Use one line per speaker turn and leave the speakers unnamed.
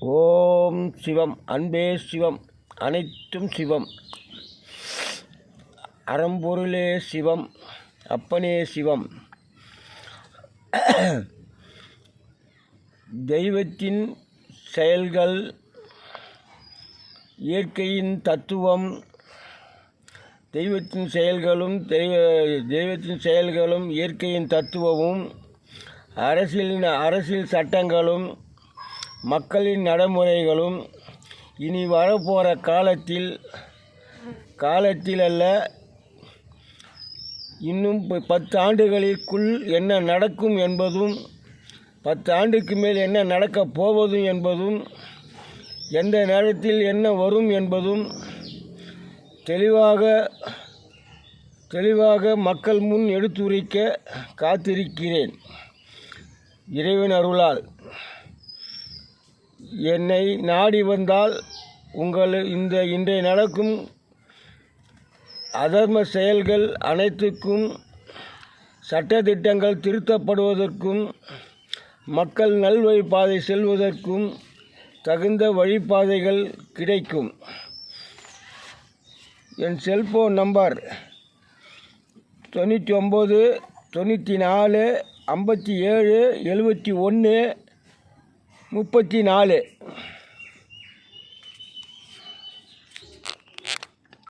ஓம் சிவம். அன்பே சிவம், அனைத்தும் சிவம். அறம்பொருளே சிவம், அப்பனே சிவம். தெய்வத்தின் செயல்கள், இயற்கையின் தத்துவம். தெய்வத்தின் செயல்களும் இயற்கையின் தத்துவமும், அரசியல் சட்டங்களும், மக்களின் நடைமுறைகளும் இனி வரப்போகிற காலத்தில் அல்ல, இன்னும் 10 ஆண்டுகளுக்குள் என்ன நடக்கும் என்பதும், 10 ஆண்டுக்கு மேல் என்ன நடக்கப் போவதும் என்பதும், எந்த நேரத்தில் என்ன வரும் என்பதும் தெளிவாக மக்கள் முன் எடுத்துரைக்க காத்திருக்கிறேன். இறைவன் அருளால் என்னை நாடி வந்தால் இன்றைய நடக்கும் அதர்ம செயல்கள் அனைத்துக்கும், சட்டதிட்டங்கள் திருத்தப்படுவதற்கும், மக்கள் நல்வழி பாதை செல்வதற்கும் தகுந்த வழிபாதைகள் கிடைக்கும். என் செல்போன் நம்பர் 99 94 57 71 34.